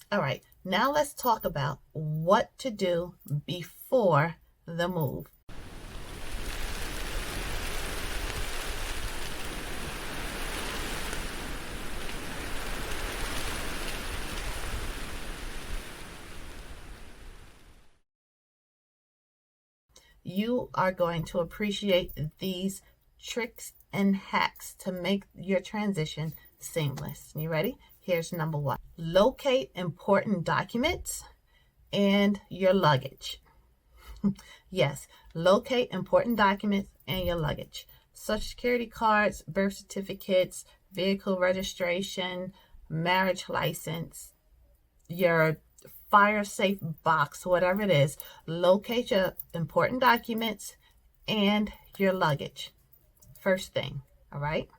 All right, now let's talk about what to do before the move. You are going to appreciate these tricks and hacks to make your transition seamless. You ready? Here's number one. Locate important documents and your luggage. Yes, locate important documents and your luggage. Social security cards, birth certificates, vehicle registration, marriage license, your fire safe box, whatever it is. Locate your important documents and your luggage. First thing, all right?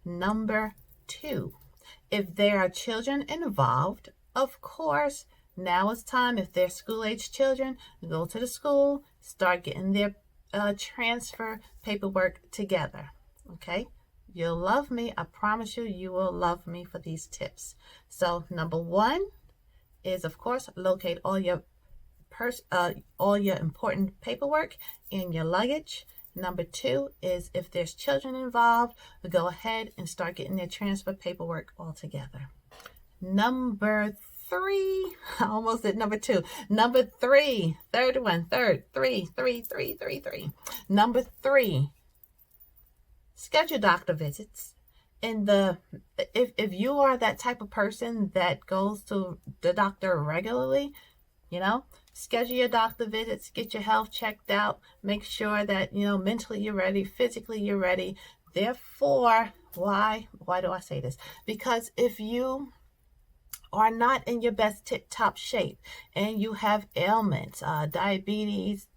Number two, if there are children involved, of course, now it's time. If they're school-age children, go to the school, start getting their transfer paperwork together, okay? You'll love me. I promise you, you will love me for these tips. So number one is, of course, locate all your important paperwork in your luggage. Number two is, if there's children involved, go ahead and start getting their transfer paperwork all together. Number three, I almost did number two. Number three, third one, three. Number three, schedule doctor visits. If you are that type of person that goes to the doctor regularly, schedule your doctor visits, get your health checked out, make sure that, mentally you're ready, physically you're ready. Therefore, why do I say this? Because if you are not in your best tip-top shape and you have ailments, diabetes,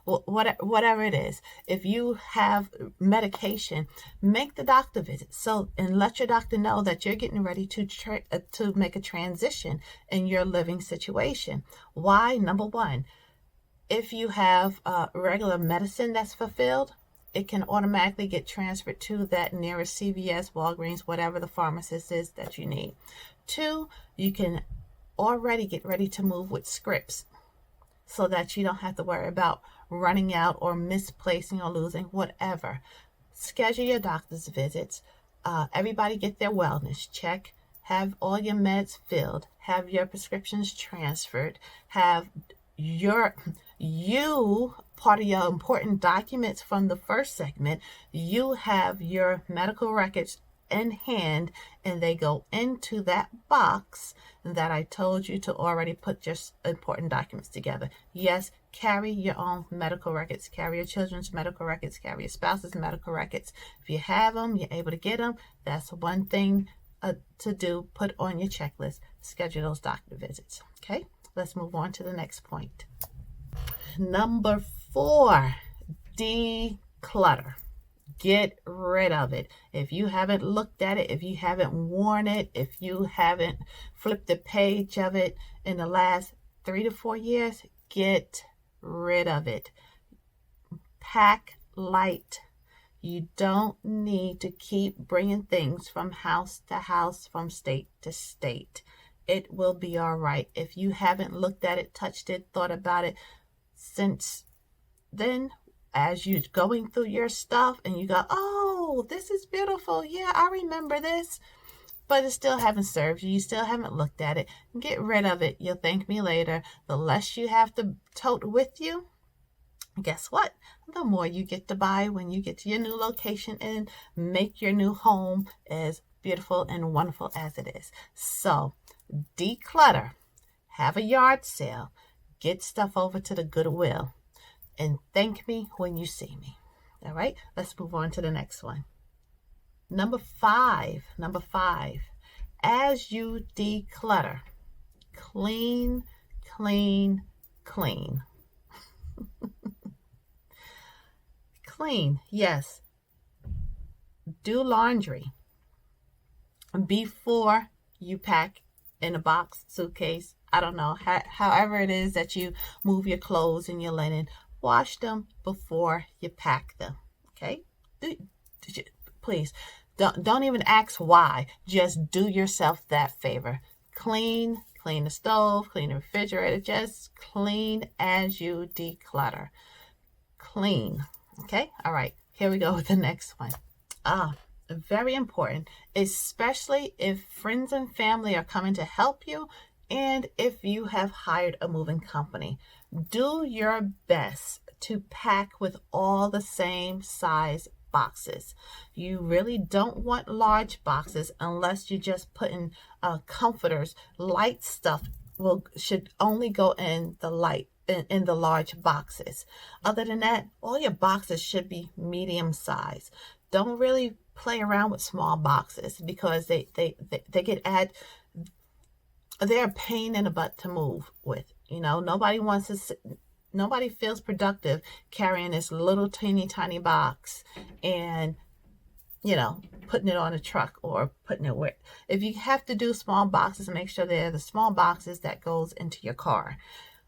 whatever it is, if you have medication, make the doctor visit and let your doctor know that you're getting ready to make a transition in your living situation. Why? Number one, if you have regular medicine that's fulfilled, it can automatically get transferred to that nearest CVS, Walgreens, whatever the pharmacist is that you need. Two, you can already get ready to move with scripts so that you don't have to worry about running out or misplacing or losing, whatever. Schedule your doctor's visits. Everybody get their wellness check. Have all your meds filled. Have your prescriptions transferred. Have part of your important documents from the first segment. You have your medical records in hand, and they go into that box that I told you to already put your important documents together. Yes, carry your own medical records, carry your children's medical records, carry your spouse's medical records. If you have them, you're able to get them. That's one thing to do. Put on your checklist. Schedule those doctor visits. Okay, let's move on to the next point. Number four, declutter. Get rid of it. If you haven't looked at it, if you haven't worn it, if you haven't flipped a page of it in the last 3 to 4 years, get rid of it. Pack light. You don't need to keep bringing things from house to house, from state to state. It will be all right. If you haven't looked at it, touched it, thought about it since then, as you're going through your stuff and you go, oh, this is beautiful. Yeah, I remember this. But it still haven't served you. You still haven't looked at it. Get rid of it. You'll thank me later. The less you have to tote with you, guess what? The more you get to buy when you get to your new location and make your new home as beautiful and wonderful as it is. So declutter. Have a yard sale. Get stuff over to the Goodwill. And thank me when you see me. All right, let's move on to the next one. Number five, as you declutter, clean. Clean, yes. Do laundry before you pack in a box, suitcase, I don't know, however it is that you move your clothes and your linen. Wash them before you pack them, okay? Please, don't even ask why. Just do yourself that favor. Clean. Clean the stove, clean the refrigerator, just clean as you declutter. Clean. Okay, all right, here we go with the next one. Very important, especially if friends and family are coming to help you and if you have hired a moving company. Do your best to pack with all the same size boxes. You really don't want large boxes unless you're just putting comforters. Light stuff should only go in the large boxes. Other than that, all your boxes should be medium size. Don't really play around with small boxes because they're a pain in the butt to move with. Nobody feels productive carrying this little teeny tiny box and putting it on a truck or putting it where. If you have to do small boxes, make sure they're the small boxes that goes into your car.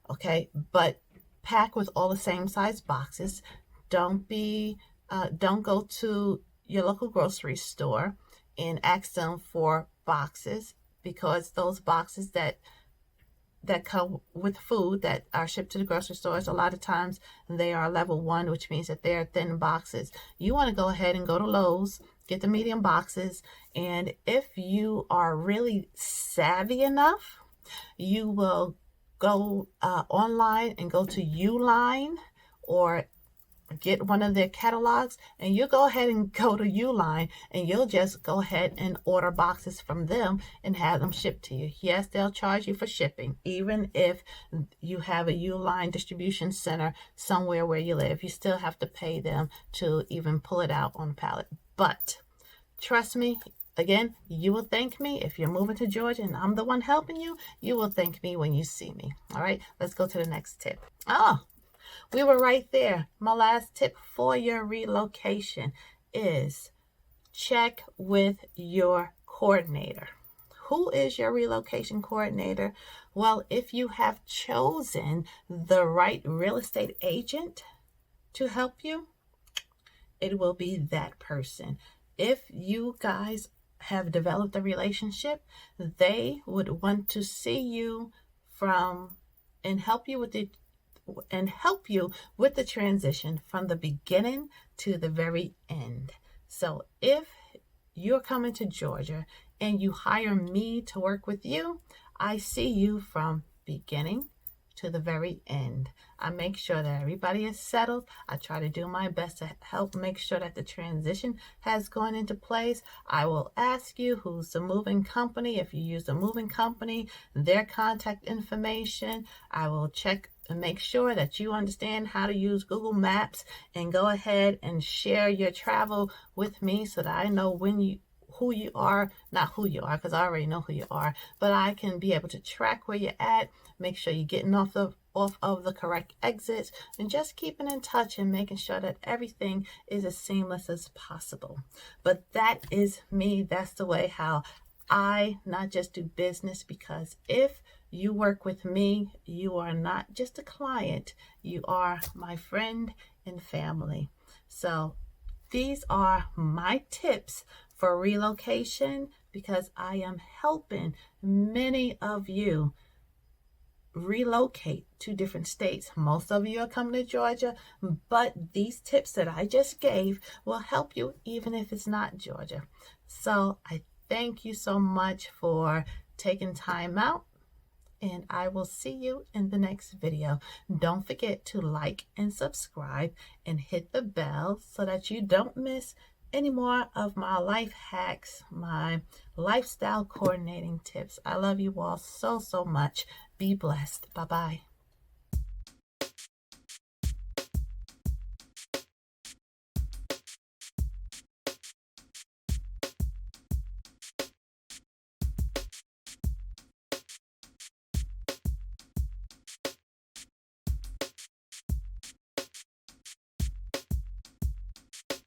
Okay, but pack with all the same size boxes. Don't go to your local grocery store and ask them for boxes, because those boxes that come with food that are shipped to the grocery stores, a lot of times they are level 1, which means that they're thin boxes. You want to go ahead and go to Lowe's, get the medium boxes, and if you are really savvy enough, you will go online and go to Uline or get one of their catalogs, and you'll go ahead and go to Uline and you'll just go ahead and order boxes from them and have them shipped to you. Yes, they'll charge you for shipping, even if you have a Uline distribution center somewhere where you live. You still have to pay them to even pull it out on a pallet. But trust me, again, you will thank me. If you're moving to Georgia and I'm the one helping you, you will thank me when you see me. All right, let's go to the next tip. We were right there. My last tip for your relocation is check with your coordinator. Who is your relocation coordinator? Well, if you have chosen the right real estate agent to help you, it will be that person. If you guys have developed a relationship, they would want to see you and help you with the transition from the beginning to the very end. So if you're coming to Georgia and you hire me to work with you, I see you from beginning to the very end. I make sure that everybody is settled. I try to do my best to help make sure that the transition has gone into place. I will ask you who's the moving company. If you use the moving company, their contact information. I will check and make sure that you understand how to use Google Maps and go ahead and share your travel with me so that I know who you are, not who you are, because I already know who you are, but I can be able to track where you're at, make sure you're getting off of the correct exits, and just keeping in touch and making sure that everything is as seamless as possible. But that is me. That's the way how I not just do business, because if you work with me, you are not just a client, you are my friend and family. So these are my tips for relocation, because I am helping many of you relocate to different states. Most of you are coming to Georgia, but these tips that I just gave will help you even if it's not Georgia. So I thank you so much for taking time out, and I will see you in the next video. Don't forget to like and subscribe and hit the bell so that you don't miss any more of my life hacks, my lifestyle coordinating tips. I love you all so, so much. Be blessed. Bye-bye.